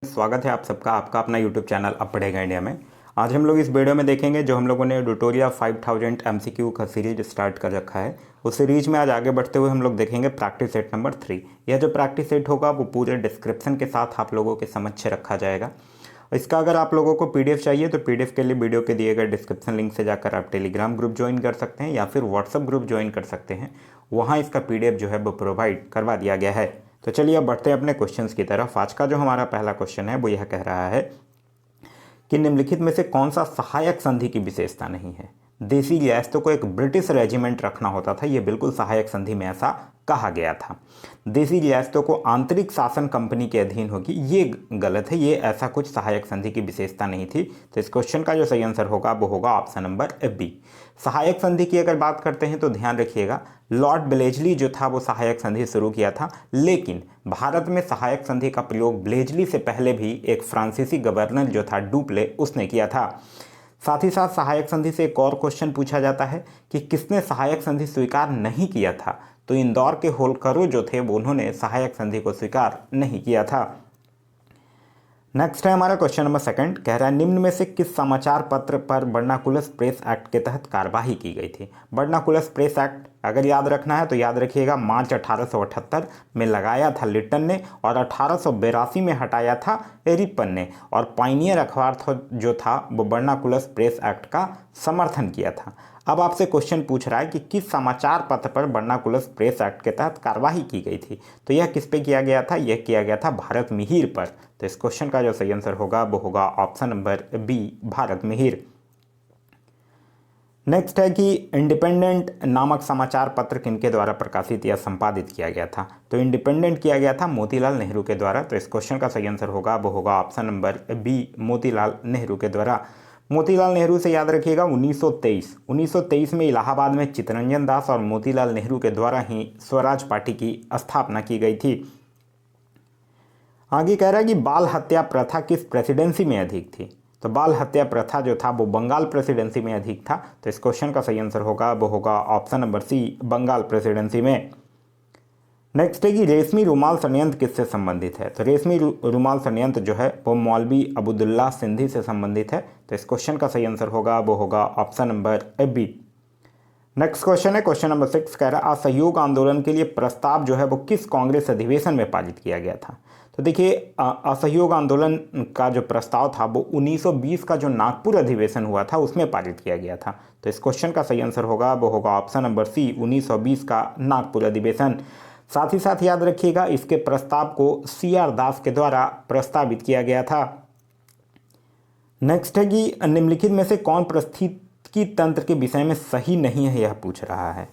स्वागत है आप सबका आपका अपना YouTube चैनल अब पढ़ेगा इंडिया में। आज हम लोग इस वीडियो में देखेंगे जो हम लोगों ने ट्यूटोरियल 5000 MCQ का सीरीज स्टार्ट कर रखा है। उस सीरीज में आज आगे बढ़ते हुए हम लोग देखेंगे प्रैक्टिस सेट नंबर 3। यह जो प्रैक्टिस सेट होगा वो पूरे डिस्क्रिप्शन के साथ आप लोगों के समक्ष रखा जाएगा। इसका अगर आप लोगों को PDF चाहिए तो PDF के लिए वीडियो के दिए गए डिस्क्रिप्शन लिंक से जाकर आप टेलीग्राम ग्रुप ज्वाइन कर सकते हैं या फिर व्हाट्सअप ग्रुप ज्वाइन कर सकते हैं। वहाँ इसका PDF जो है वो प्रोवाइड करवा दिया गया है। तो चलिए अब बढ़ते हैं अपने क्वेश्चंस की तरफ। आज का जो हमारा पहला क्वेश्चन है वो यह कह रहा है कि निम्नलिखित में से कौन सा सहायक संधि की विशेषता नहीं है। देसी रियासतों को एक ब्रिटिश रेजिमेंट रखना होता था, यह बिल्कुल सहायक संधि में ऐसा कहा गया था। देसी रियासतों को आंतरिक शासन कंपनी के अधीन होगी, ये गलत है, ये ऐसा कुछ सहायक संधि की विशेषता नहीं थी। तो इस क्वेश्चन का जो सही आंसर होगा वो होगा ऑप्शन नंबर बी। सहायक संधि की अगर बात करते हैं तो ध्यान रखिएगा, लॉर्ड ब्लेजली जो था वो सहायक संधि शुरू किया था, लेकिन भारत में सहायक संधि का प्रयोग ब्लेजली से पहले भी एक फ्रांसीसी गवर्नर जो था डुप्ले, उसने किया था। साथ ही साथ सहायक संधि से एक और क्वेश्चन पूछा जाता है कि किसने सहायक संधि स्वीकार नहीं किया था। तो इंदौर के होलकरों जो थे वो उन्होंने सहायक संधि को स्वीकार नहीं किया था। नेक्स्ट है हमारा क्वेश्चन नंबर सेकंड, कह रहा है निम्न में से किस समाचार पत्र पर बर्नाकुलस प्रेस एक्ट के तहत कार्यवाही की गई थी। बर्नाकुलस प्रेस एक्ट अगर याद रखना है तो याद रखिएगा मार्च 1878 में लगाया था लिट्टन ने और 1882 में हटाया था रिपन ने, और पाइनियर अखबार जो था वो बर्नाकुलस प्रेस एक्ट का समर्थन किया था। अब आपसे क्वेश्चन पूछ रहा है कि किस समाचार पत्र पर बर्नाकुलस प्रेस एक्ट के तहत कार्यवाही की गई थी। तो यह किस पे किया गया था, यह किया गया था भारत मिहिर पर। तो इस क्वेश्चन का जो सही आंसर होगा वो होगा option number B, Bharat Mihir. Next है कि इंडिपेंडेंट नामक समाचार पत्र किनके द्वारा प्रकाशित या संपादित किया गया था। तो इंडिपेंडेंट किया गया था मोतीलाल नेहरू के द्वारा। तो इस क्वेश्चन का सही आंसर होगा वो होगा option number B, Motilal Nehru के द्वारा। मोतीलाल नेहरू से याद रखिएगा 1923 में इलाहाबाद में चित्तरंजन दास और मोतीलाल नेहरू के द्वारा ही स्वराज पार्टी की स्थापना की गई थी। आगे कह रहा है कि बाल हत्या प्रथा किस प्रेसिडेंसी में अधिक थी। तो बाल हत्या प्रथा जो था वो बंगाल प्रेसिडेंसी में अधिक था। तो इस क्वेश्चन का सही आंसर होगा वो होगा option number C, Bengal presidency में। नेक्स्ट है कि रेशमी रुमाल संयंत्र किससे संबंधित है। तो रेशमी रुमाल संयंत्र जो है वो मौलवी अबुदुल्ला सिंधी से संबंधित है। तो इस क्वेश्चन का सही आंसर होगा वो होगा option number B. Next question है क्वेश्चन नंबर 6, कह रहा है असहयोग आंदोलन के लिए प्रस्ताव जो है वो किस कांग्रेस अधिवेशन में पारित किया गया था। तो देखिए असहयोग आंदोलन का जो प्रस्ताव था वो 1920 का जो नागपुर अधिवेशन हुआ था उसमें पारित किया गया था। तो इस क्वेश्चन का सही आंसर होगा वो होगा ऑप्शन नंबर सी, 1920 का नागपुर अधिवेशन। साथ ही साथ याद रखिएगा इसके प्रस्ताव को CR दास के द्वारा प्रस्तावित किया गया था। नेक्स्ट है कि निम्नलिखित में से कौन पारिस्थितिकी तंत्र के विषय में सही नहीं है, यह पूछ रहा है।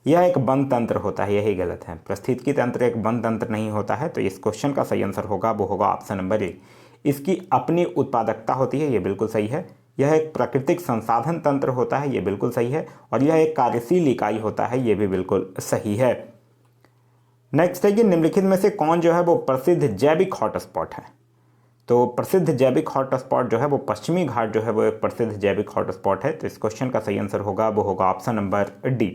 यह एक बंद तंत्र होता है, यही गलत है। पारिस्थितिकी तंत्र एक बंद तंत्र नहीं होता है। तो इस क्वेश्चन का सही आंसर होगा वो होगा ऑप्शन नंबर ए, इसकी अपनी उत्पादकता होती है, ये बिल्कुल सही है। यह एक प्राकृतिक संसाधन तंत्र होता है, ये बिल्कुल सही है। और यह एक कार्यशील इकाई होता है, ये भी बिल्कुल सही है। नेक्स्ट है कि निम्नलिखित में से कौन जो है वो प्रसिद्ध जैविक हॉटस्पॉट है। तो प्रसिद्ध जैविक हॉटस्पॉट जो है वो पश्चिमी घाट जो है वो एक प्रसिद्ध जैविक हॉटस्पॉट है। तो इस क्वेश्चन का सही आंसर होगा वो होगा ऑप्शन नंबर डी।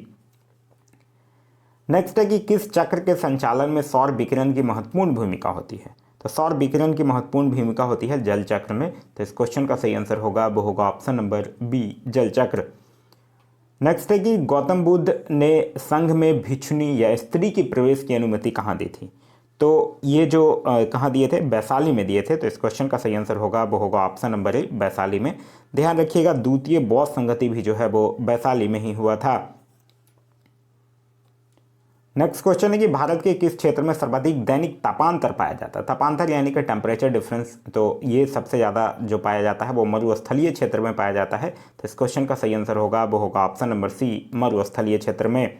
नेक्स्ट है कि किस चक्र के संचालन में सौर विकिरण की महत्वपूर्ण भूमिका होती है। तो सौर विकिरण की महत्वपूर्ण भूमिका होती है जल चक्र में। तो इस क्वेश्चन का सही आंसर होगा वो होगा ऑप्शन नंबर बी, जल चक्र। नेक्स्ट है कि गौतम बुद्ध ने संघ में भिक्षुणी या स्त्री की प्रवेश की अनुमति कहाँ दी थी। तो ये जो कहाँ दिए थे, वैशाली में दिए थे। तो इस क्वेश्चन का सही आंसर होगा वो होगा ऑप्शन नंबर ए, वैशाली में। ध्यान रखिएगा द्वितीय बौद्ध संगति भी जो है वो वैशाली में ही हुआ था। नेक्स्ट क्वेश्चन है कि भारत के किस क्षेत्र में सर्वाधिक दैनिक तापांतर पाया जाता है। तापांतर यानी कि टेम्परेचर डिफरेंस, तो ये सबसे ज़्यादा जो पाया जाता है वो मरुस्थलीय क्षेत्र में पाया जाता है। तो इस क्वेश्चन का सही आंसर होगा वो होगा ऑप्शन नंबर सी, मरुस्थलीय क्षेत्र में।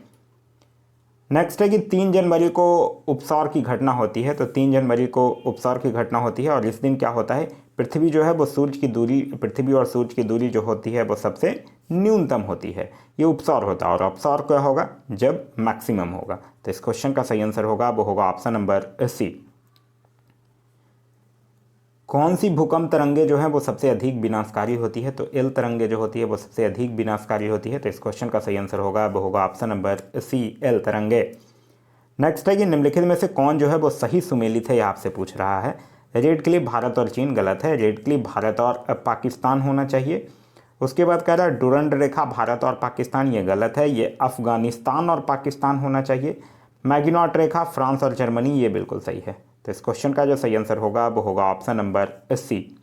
नेक्स्ट है कि 3 जनवरी को उपसौर की घटना होती है। तो 3 जनवरी को उपसौर की घटना होती है और इस दिन क्या होता है, पृथ्वी जो है वो सूर्य की दूरी, पृथ्वी और सूर्य की दूरी जो होती है वो सबसे न्यूनतम होती है, ये उपसौर होता है। और अपसौर क्या होगा, जब मैक्सिमम होगा। तो इस क्वेश्चन का सही आंसर होगा वो होगा ऑप्शन नंबर सी। कौन सी भूकंप तरंगे जो है वो सबसे अधिक विनाशकारी होती है। तो एल तरंगे जो होती है वो सबसे अधिक विनाशकारी होती है। तो इस क्वेश्चन का सही आंसर होगा वो होगा ऑप्शन नंबर सी, एल तरंगे। नेक्स्ट है कि निम्नलिखित में से कौन जो है वो सही सुमेलित है, यह आपसे पूछ रहा है। रेड क्लिफ भारत और चीन, गलत है। रेड क्लिफ भारत और पाकिस्तान होना चाहिए। उसके बाद कह रहा है डुरंड रेखा भारत और पाकिस्तान, ये गलत है, ये अफगानिस्तान और पाकिस्तान होना चाहिए। मैगिनॉट रेखा फ्रांस और जर्मनी, ये बिल्कुल सही है। तो इस क्वेश्चन का जो सही आंसर होगा वो होगा ऑप्शन नंबर सी।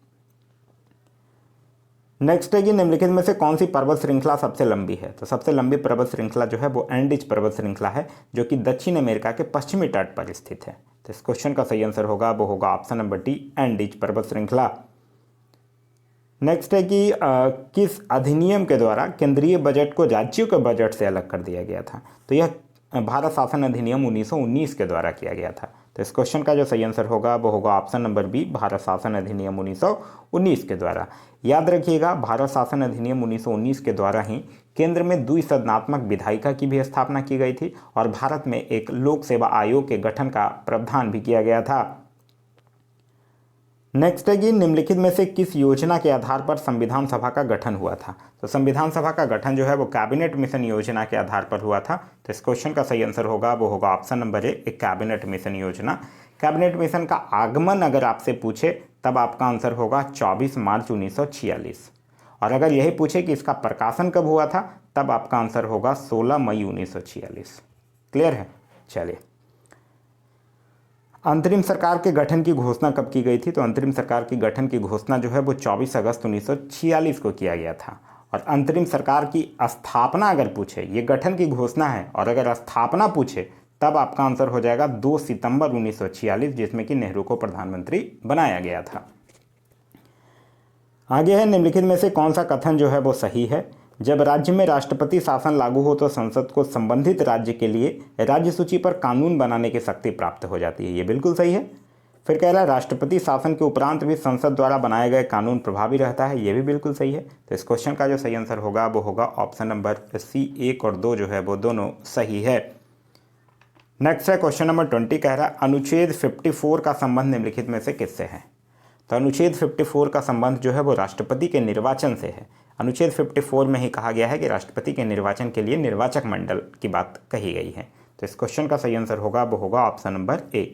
नेक्स्ट है कि निम्नलिखित में से कौन सी पर्वत श्रृंखला सबसे लंबी है। तो सबसे लंबी पर्वत श्रृंखला जो है वो एंडीज पर्वत श्रृंखला है, जो कि दक्षिण अमेरिका के पश्चिमी तट पर स्थित है। तो इस क्वेश्चन का सही आंसर होगा वो होगा ऑप्शन नंबर डी, एंडीज पर्वत श्रृंखला। नेक्स्ट है कि किस अधिनियम के द्वारा केंद्रीय बजट को राज्यों के बजट से अलग कर दिया गया था। तो यह भारत शासन अधिनियम 1919 के द्वारा किया गया था। तो इस क्वेश्चन का जो सही आंसर होगा वो होगा ऑप्शन नंबर बी, भारत शासन अधिनियम 1919 के द्वारा। याद रखिएगा, भारत शासन अधिनियम 1919 के द्वारा ही केंद्र में द्विसदनात्मक विधायिका की भी स्थापना की गई थी और भारत में एक लोक सेवा आयोग के गठन का प्रावधान भी किया गया था। नेक्स्ट है कि निम्नलिखित में से किस योजना के आधार पर संविधान सभा का गठन हुआ था। तो संविधान सभा का गठन जो है वो कैबिनेट मिशन योजना के आधार पर हुआ था। तो इस क्वेश्चन का सही आंसर होगा वो होगा ऑप्शन नंबर ए, एक कैबिनेट मिशन योजना। कैबिनेट मिशन का आगमन अगर आपसे पूछे तब आपका आंसर होगा 24 मार्च 1946, और अगर यही पूछे कि इसका प्रकाशन कब हुआ था तब आपका आंसर होगा 16 मई 1946। क्लियर है। चलिए, अंतरिम सरकार के गठन की घोषणा कब की गई थी। तो अंतरिम सरकार की गठन की घोषणा जो है वो 24 अगस्त 1946 को किया गया था। और अंतरिम सरकार की स्थापना अगर पूछे, ये गठन की घोषणा है, और अगर स्थापना पूछे तब आपका आंसर हो जाएगा 2 सितंबर 1946, जिसमें कि नेहरू को प्रधानमंत्री बनाया गया था। आगे है, निम्नलिखित में से कौन सा कथन जो है वो सही है। जब राज्य में राष्ट्रपति शासन लागू हो तो संसद को संबंधित राज्य के लिए राज्य सूची पर कानून बनाने की शक्ति प्राप्त हो जाती है, ये बिल्कुल सही है। फिर कह रहा है राष्ट्रपति शासन के उपरांत भी संसद द्वारा बनाए गए कानून प्रभावी रहता है, ये भी बिल्कुल सही है। तो इस क्वेश्चन का जो सही आंसर होगा वो होगा ऑप्शन नंबर सी, 1 और 2 जो है वो दोनों सही है। नेक्स्ट है क्वेश्चन नंबर 20, कह रहा है अनुच्छेद 54 का संबंध निम्नलिखित में से किससे है। तो अनुच्छेद 54 का संबंध जो है वो राष्ट्रपति के निर्वाचन से है। अनुच्छेद 54 में ही कहा गया है कि राष्ट्रपति के निर्वाचन के लिए निर्वाचक मंडल की बात कही गई है। तो इस क्वेश्चन का सही आंसर होगा वो होगा ऑप्शन नंबर ए।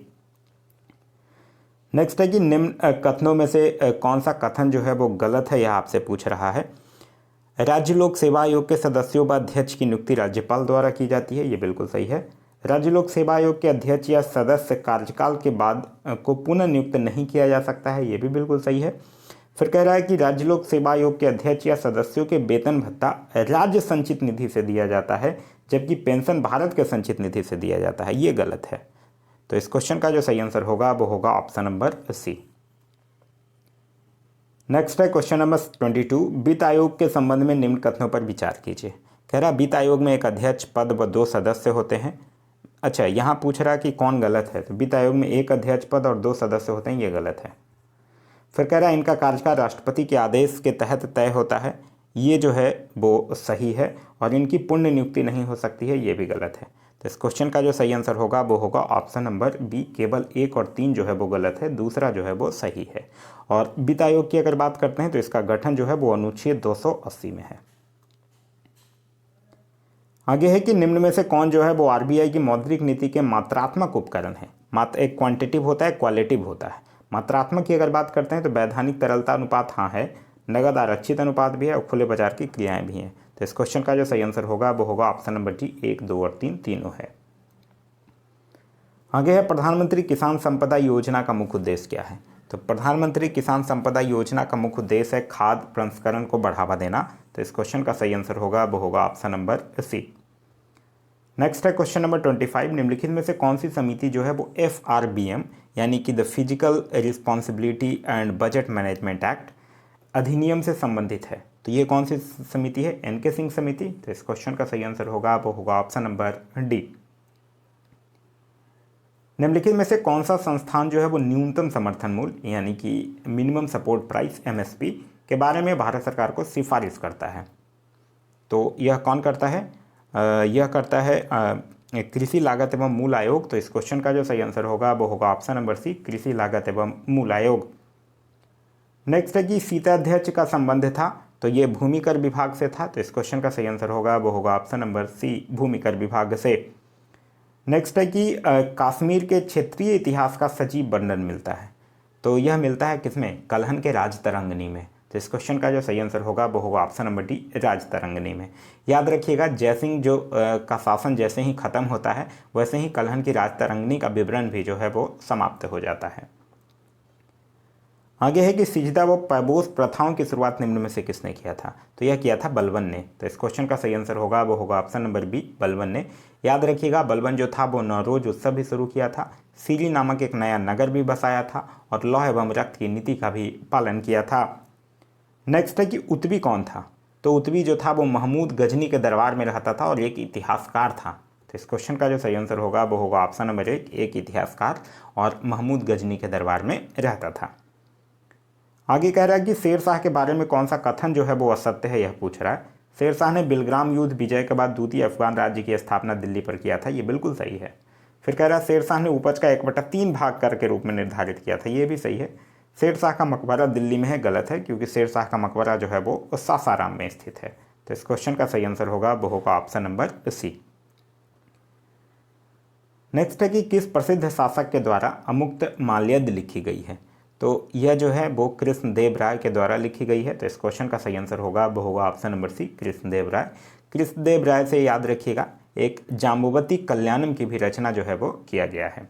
नेक्स्ट है कि निम्न कथनों में से कौन सा कथन जो है वो गलत है, यह आपसे पूछ रहा है। राज्य लोक सेवा आयोग के सदस्यों व अध्यक्ष की नियुक्ति राज्यपाल द्वारा की जाती है, ये बिल्कुल सही है। राज्य लोक सेवा आयोग के अध्यक्ष या सदस्य कार्यकाल के बाद को पुनः नियुक्त नहीं किया जा सकता है, ये भी बिल्कुल सही है। फिर कह रहा है कि राज्य लोक सेवा आयोग के अध्यक्ष या सदस्यों के वेतन भत्ता राज्य संचित निधि से दिया जाता है, जबकि पेंशन भारत के संचित निधि से दिया जाता है, ये गलत है। तो इस क्वेश्चन का जो सही आंसर होगा वो होगा ऑप्शन नंबर सी। नेक्स्ट है क्वेश्चन नंबर 22, वित्त आयोग के संबंध में निम्न कथनों पर विचार कीजिए। कह रहा वित्त आयोग में एक अध्यक्ष पद व 2 सदस्य होते हैं। अच्छा, यहाँ पूछ रहा कि कौन गलत है। तो वित्त आयोग में एक अध्यक्ष पद और 2 सदस्य होते हैं, ये गलत है। फिर कह रहा है इनका कार्यकाल राष्ट्रपति के आदेश के तहत तय होता है, ये जो है वो सही है। और इनकी पुण्य नियुक्ति नहीं हो सकती है, ये भी गलत है। तो इस क्वेश्चन का जो सही आंसर होगा वो होगा ऑप्शन नंबर बी, केवल 1 और 3 जो है वो गलत है, दूसरा जो है वो सही है। और वित्त आयोग की अगर बात करते हैं तो इसका गठन जो है वो अनुच्छेद 280 में है। आगे है कि निम्न में से कौन जो है वो आरबीआई की मौद्रिक नीति के मात्रात्मक उपकरण है। एक क्वांटिटिव होता है, क्वालिटिव होता है। मात्रात्मक की अगर बात करते हैं तो वैधानिक तरलता अनुपात हाँ है, नगद आरक्षित अनुपात भी है और खुले बाजार की क्रियाएं भी हैं। तो इस क्वेश्चन का जो सही आंसर होगा वो होगा ऑप्शन नंबर डी, 1, 2 और 3 तीनों है। आगे है प्रधानमंत्री किसान संपदा योजना का मुख्य उद्देश्य क्या है। तो प्रधानमंत्री किसान संपदा योजना का मुख्य उद्देश्य है खाद्य प्रसंस्करण को बढ़ावा देना। तो इस क्वेश्चन का सही आंसर होगा वो होगा ऑप्शन नंबर सी। नेक्स्ट है क्वेश्चन नंबर 25, निम्नलिखित में से कौन सी समिति जो है वो FRBM यानी कि the physical responsibility and budget management act अधिनियम से संबंधित है। तो ये कौन सी समिति है, NK सिंह समिति। तो इस क्वेश्चन का सही आंसर होगा वो होगा ऑप्शन नंबर डी। निम्नलिखित में से कौन सा संस्थान जो है वो न्यूनतम समर्थन मूल्य यानी कि मिनिमम सपोर्ट प्राइस MSP के बारे में भारत सरकार को सिफारिश करता है। तो यह कौन करता है, यह करता है कृषि लागत एवं मूल आयोग। तो इस क्वेश्चन का जो सही आंसर होगा वो होगा ऑप्शन नंबर सी, कृषि लागत एवं मूल आयोग। नेक्स्ट है कि सीता अध्यक्ष का संबंध था, तो ये भूमि कर विभाग से था। तो इस क्वेश्चन का सही आंसर होगा वो होगा ऑप्शन नंबर सी, भूमि कर विभाग से। नेक्स्ट है कि कश्मीर के क्षेत्रीय इतिहास का सजीव वर्णन मिलता है। तो यह मिलता है किसमें, कलहन के राजतरंगिणी में। तो इस क्वेश्चन का जो सही आंसर होगा वो होगा ऑप्शन नंबर डी, राजतरंगिणी में। याद रखिएगा जयसिंह जो का शासन जैसे ही खत्म होता है वैसे ही कलहन की राजतरंगिणी का विवरण भी जो है वो समाप्त हो जाता है। आगे है कि सिजदा व पैबोस प्रथाओं की शुरुआत निम्न में से किसने किया था। तो यह किया था बलबन ने। तो इस क्वेश्चन का सही आंसर होगा वो होगा ऑप्शन नंबर बी, बलबन ने। याद रखिएगा बलबन जो था वो नौरोज उत्सव भी शुरू किया था, सीरी नामक एक नया नगर भी बसाया था और लौह एवं रक्त की नीति का भी पालन किया था। नेक्स्ट है कि उत्बी कौन था। तो उत्बी जो था वो महमूद गजनी के दरबार में रहता था और एक इतिहासकार था। तो इस क्वेश्चन का जो सही आंसर होगा वो होगा ऑप्शन नंबर एक इतिहासकार और महमूद गजनी के दरबार में रहता था। आगे कह रहा है कि शेर शाह के बारे में कौन सा कथन जो है वो असत्य है, यह पूछ रहा है। शेर शाह ने बिलग्राम युद्ध विजय के बाद द्वितीय अफगान राज्य की स्थापना दिल्ली पर किया था, ये बिल्कुल सही है। फिर कह रहा है शेर शाह ने उपज का 1/3 भाग कर के रूप में निर्धारित किया था, ये भी सही है। शेर शाह का मकबरा दिल्ली में है, गलत है, क्योंकि शेर शाह का मकबरा जो है वो सासाराम में स्थित है। तो इस क्वेश्चन का सही आंसर होगा वो होगा ऑप्शन नंबर सी। नेक्स्ट है कि किस प्रसिद्ध शासक के द्वारा अमुक्त माल्यद लिखी गई है। तो यह जो है वो कृष्णदेव राय के द्वारा लिखी गई है। तो इस क्वेश्चन का सही आंसर होगा वो होगा ऑप्शन नंबर सी, कृष्णदेव राय। कृष्णदेव राय से याद रखिएगा एक जाम्बुवती कल्याणम की भी रचना जो है वो किया गया है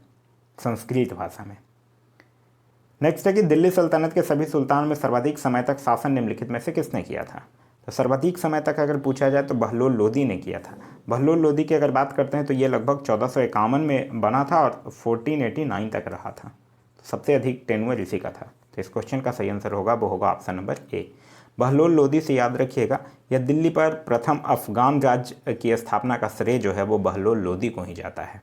संस्कृत भाषा में। नेक्स्ट है कि दिल्ली सल्तनत के सभी सुल्तान में सर्वाधिक समय तक शासन निम्नलिखित में से किसने किया था। तो सर्वाधिक समय तक अगर पूछा जाए तो बहलोल लोदी ने किया था। बहलोल लोदी की अगर बात करते हैं तो ये लगभग 1451 में बना था और 1489 तक रहा था। सबसे अधिक टेन्योर इसी का था। तो इस क्वेश्चन का सही आंसर होगा वो होगा option number A. Bahlol Lodi से याद रखिएगा यह दिल्ली पर प्रथम अफगान राज्य की स्थापना का श्रेय जो है वो बहलोल लोदी को ही जाता है।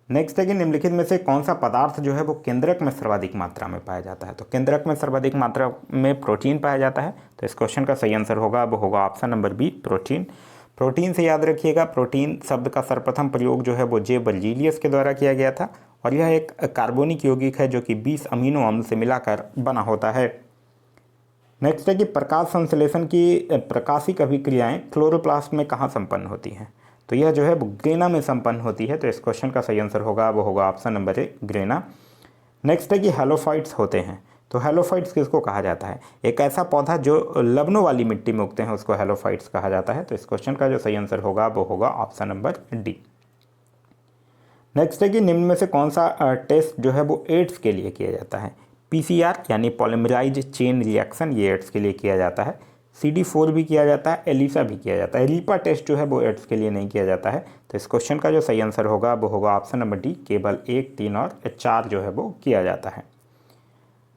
नेक्स्ट है कि निम्नलिखित में से कौन सा पदार्थ जो है वो केंद्रक में सर्वाधिक मात्रा में पाया जाता है। तो केंद्रक में सर्वाधिक मात्रा में प्रोटीन पाया जाता है। तो इस क्वेश्चन का सही आंसर होगा वो होगा option number B, protein. Protein से याद रखिएगा प्रोटीन शब्द का सर्वप्रथम प्रयोग जो है वो जे बर्जीलियस के द्वारा किया गया था और यह एक कार्बोनिक यौगिक है जो कि 20 अमीनो अम्ल से मिलाकर बना होता है। नेक्स्ट है कि प्रकाश संश्लेषण की प्रकाशिक अभिक्रियाएं क्लोरोप्लास्ट में कहाँ संपन्न होती हैं। तो यह जो है वो ग्रेना में संपन्न होती है। तो इस क्वेश्चन का सही आंसर होगा वो होगा option number A, grana. Next है कि हेलोफाइट्स होते हैं। तो हेलोफाइट्स किसको कहा जाता है, एक ऐसा पौधा जो लवणों वाली मिट्टी में उगते हैं उसको हेलोफाइट्स कहा जाता है। तो इस क्वेश्चन का जो सही आंसर होगा वो होगा ऑप्शन नंबर डी। नेक्स्ट है कि निम्न में से कौन सा टेस्ट जो है वो एड्स के लिए किया जाता है। पीसीआर यानी पॉलीमराइज चेन रिएक्शन, ये एड्स के लिए किया जाता है। CD4 भी किया जाता है, एलिसा भी किया जाता है। रीपा टेस्ट जो है वो एड्स के लिए नहीं किया जाता है। तो इस क्वेश्चन का जो सही आंसर होगा वो होगा ऑप्शन नंबर डी, केवल 1, 3 और 4 जो है वो किया जाता है।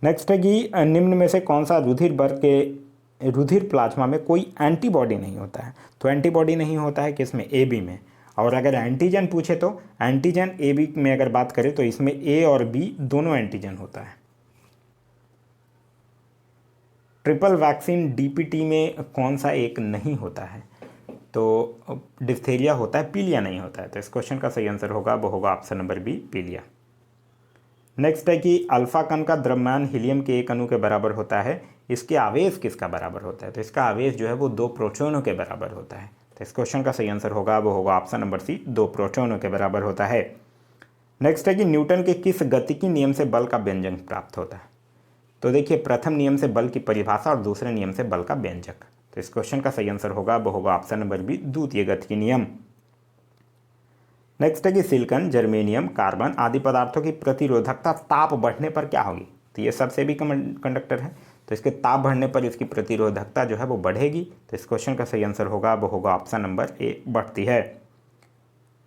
नेक्स्ट है कि निम्न में से कौन सा रुधिर प्लाज्मा में कोई एंटीबॉडी नहीं होता है। तो एंटीबॉडी नहीं होता है किसमें, ए बी में। और अगर एंटीजन पूछे तो एंटीजन ए बी में अगर बात करें तो इसमें ए और बी दोनों एंटीजन होता है। ट्रिपल वैक्सीन डीपीटी में कौन सा एक नहीं होता है। तो डिप्थेरिया होता है, पीलिया नहीं होता है। तो इस क्वेश्चन का सही आंसर होगा वो होगा ऑप्शन नंबर बी, पीलिया। नेक्स्ट है कि अल्फा कण का द्रव्यमान हीलियम के एक अणु के बराबर होता है, इसके आवेश किसका बराबर होता है। तो इसका आवेश जो है वो 2 प्रोटॉनों के बराबर होता है। तो इस क्वेश्चन का सही आंसर होगा वो होगा ऑप्शन नंबर सी, 2 प्रोटॉनों के बराबर होता है। नेक्स्ट है कि न्यूटन के किस गतिकी नियम से बल का व्यंजक प्राप्त होता है। तो देखिए प्रथम नियम से बल की परिभाषा और दूसरे नियम से बल का व्यंजक। तो इस क्वेश्चन का सही आंसर होगा वो होगा ऑप्शन नंबर बी, द्वितीय गतिकी नियम। नेक्स्ट है कि सिलिकॉन, जर्मेनियम, कार्बन आदि पदार्थों की प्रतिरोधकता ताप बढ़ने पर क्या होगी। तो ये सबसे भी कंडक्टर है, तो इसके ताप बढ़ने पर इसकी प्रतिरोधकता जो है वो बढ़ेगी। तो इस क्वेश्चन का सही आंसर होगा वो होगा ऑप्शन नंबर ए, बढ़ती है।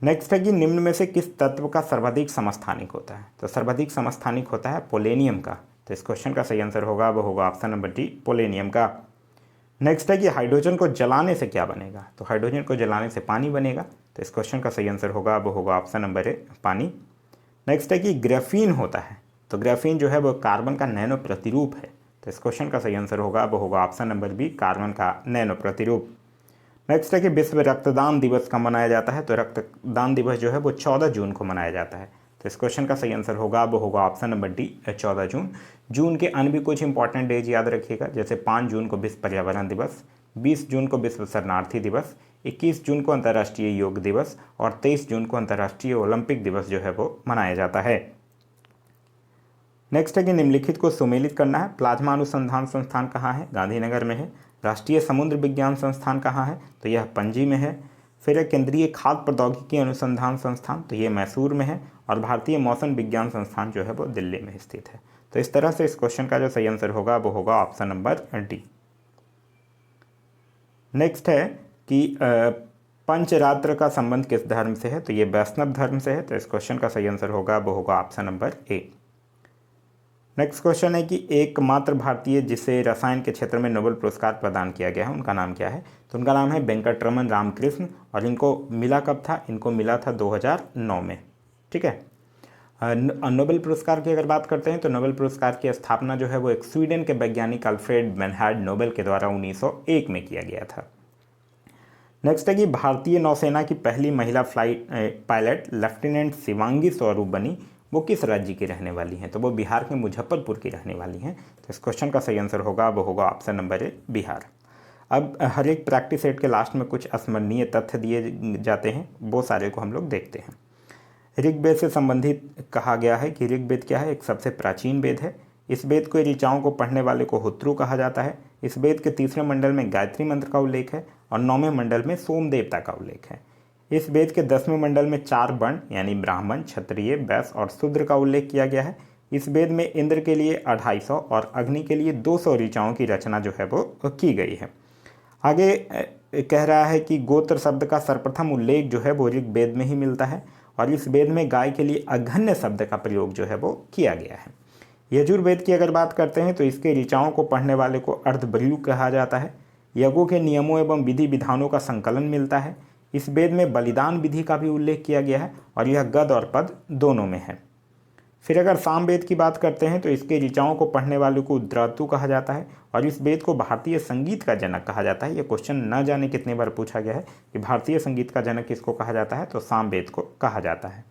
नेक्स्ट है कि निम्न में से किस तत्व का सर्वाधिक समस्थानिक होता है। तो सर्वाधिक समस्थानिक होता है पोलेनियम का। तो इस क्वेश्चन का सही आंसर होगा वो होगा ऑप्शन नंबर डी, पोलेनियम का। नेक्स्ट है कि हाइड्रोजन को जलाने से क्या बनेगा। तो हाइड्रोजन को जलाने से पानी बनेगा। तो इस क्वेश्चन का सही आंसर होगा वो होगा ऑप्शन नंबर ए, पानी। नेक्स्ट है कि ग्राफीन होता है। तो ग्राफीन जो है वो कार्बन का नैनो प्रतिरूप है। तो इस क्वेश्चन का सही आंसर होगा वो होगा ऑप्शन नंबर बी, कार्बन का नैनो प्रतिरूप। नेक्स्ट है कि विश्व रक्तदान दिवस कब मनाया जाता है। तो रक्तदान दिवस जो है वो 14 जून को मनाया जाता है। तो इस क्वेश्चन का सही आंसर होगा वो होगा ऑप्शन नंबर डी, 14 जून। जून के अन्य भी कुछ इंपॉर्टेंट डेज याद रखिएगा, जैसे 5 जून को विश्व पर्यावरण दिवस, 20 जून को विश्व शरणार्थी दिवस, 21 जून को अंतर्राष्ट्रीय योग दिवस और 23 जून को अंतर्राष्ट्रीय ओलंपिक दिवस जो है वो मनाया जाता है। नेक्स्ट है कि निम्नलिखित को सुमेलित करना है। प्लाज्मा अनुसंधान संस्थान कहाँ है? गांधीनगर में है। राष्ट्रीय समुद्र विज्ञान संस्थान कहाँ है? तो यह पणजी में है। फिर है केंद्रीय खाद्य प्रौद्योगिकी अनुसंधान संस्थान, तो ये मैसूर में है। और भारतीय मौसम विज्ञान संस्थान जो है वो दिल्ली में स्थित है। तो इस तरह से इस क्वेश्चन का जो सही आंसर होगा वो होगा ऑप्शन नंबर डी। नेक्स्ट है कि पंचरात्र का संबंध किस धर्म से है? तो ये वैष्णव धर्म से है। तो इस क्वेश्चन का सही आंसर होगा वो होगा option number A. Next question है कि एकमात्र भारतीय जिसे रसायन के क्षेत्र में नोबेल पुरस्कार प्रदान किया गया है, उनका नाम क्या है? तो उनका नाम है वेंकटरमन रामकृष्ण। और इनको मिला कब था? इनको मिला था 2009 में। ठीक है। नोबेल पुरस्कार की अगर बात करते हैं तो नोबेल पुरस्कार की स्थापना जो है वो एक स्वीडन के वैज्ञानिक अल्फ्रेड बेनहार्ड नोबेल के द्वारा 1901 में किया गया था। नेक्स्ट है कि भारतीय नौसेना की पहली महिला फ्लाइट पायलट लेफ्टिनेंट शिवांगी स्वरूप बनी, वो किस राज्य की रहने वाली हैं? तो वो बिहार के मुजफ्फरपुर की रहने वाली हैं। तो इस क्वेश्चन का सही आंसर होगा वो होगा ऑप्शन नंबर ए, बिहार। अब हर एक प्रैक्टिस सेट के लास्ट में कुछ अस्मरणीय तथ्य दिए जाते हैं, वो सारे को हम लोग देखते हैं। ऋग्वेद से संबंधित कहा गया है कि ऋग्वेद क्या है? एक सबसे प्राचीन वेद है। इस वेद को ऋचाओं को पढ़ने वाले को होत्रु कहा जाता है। इस वेद के तीसरे मंडल में गायत्री मंत्र का उल्लेख है और 9वें मंडल में सोम देवता का उल्लेख है। इस वेद के 10वें मंडल में 4 वर्ण यानी ब्राह्मण, क्षत्रिय, वैश्य और शूद्र का उल्लेख किया गया है। इस वेद में इंद्र के लिए 250 और अग्नि के लिए 200 ऋचाओं की रचना जो है वो की गई है। आगे कह रहा है कि गोत्र शब्द का सर्वप्रथम उल्लेख जो है वो ऋग्वेद में ही मिलता है और इस वेद में गाय के लिए अघन्य शब्द का प्रयोग जो है वो किया गया है। यजुर्वेद की अगर बात करते हैं तो इसके ऋचाओं को पढ़ने वाले को अर्धब्रह्यु कहा जाता है। यज्ञों के नियमों एवं विधि विधानों का संकलन मिलता है। इस वेद में बलिदान विधि का भी उल्लेख किया गया है और यह गद और पद दोनों में है। फिर अगर सामवेद की बात करते हैं तो इसके ऋचाओं को पढ़ने वाले को उद्रातु कहा जाता है और इस वेद को भारतीय संगीत का जनक कहा जाता है। यह क्वेश्चन न जाने कितने बार पूछा गया है कि भारतीय संगीत का जनक किसको कहा जाता है? तो सामवेद को कहा जाता है।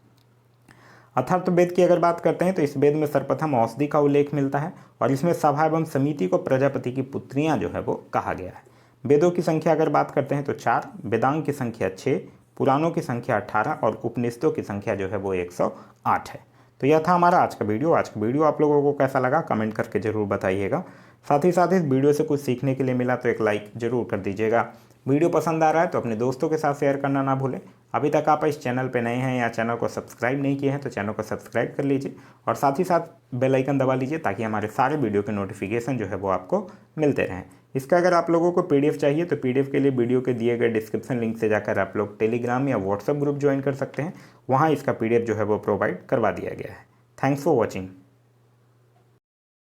अथर्ववेद की अगर बात करते हैं तो इस वेद में सर्वप्रथम औषधि का उल्लेख मिलता है और इसमें सभा एवं समिति को प्रजापति की पुत्रियां जो है वो कहा गया है। वेदों की संख्या अगर बात करते हैं तो 4, वेदांग की संख्या 6, पुराणों की संख्या 18 और उपनिषदों की संख्या जो है वो 108 है। तो यह था हमारा आज का वीडियो। आज का वीडियो आप लोगों को कैसा लगा कमेंट करके ज़रूर बताइएगा। साथ ही साथ इस वीडियो से कुछ सीखने के लिए मिला तो एक लाइक ज़रूर कर दीजिएगा। वीडियो पसंद आ रहा है तो अपने दोस्तों के साथ शेयर करना ना भूलें। अभी तक आप इस चैनल पे नए हैं या चैनल को सब्सक्राइब नहीं किए हैं तो चैनल को सब्सक्राइब कर लीजिए और साथ ही साथ बेल आइकन दबा लीजिए ताकि हमारे सारे वीडियो के नोटिफिकेशन जो है वो आपको मिलते रहें। इसका अगर आप लोगों को पीडीएफ चाहिए तो पीडीएफ के लिए वीडियो के दिए गए डिस्क्रिप्शन लिंक से जाकर आप लोग टेलीग्राम या व्हाट्सएप ग्रुप ज्वाइन कर सकते हैं। वहाँ इसका पीडीएफ जो है वो प्रोवाइड करवा दिया गया है। Thanks for watching.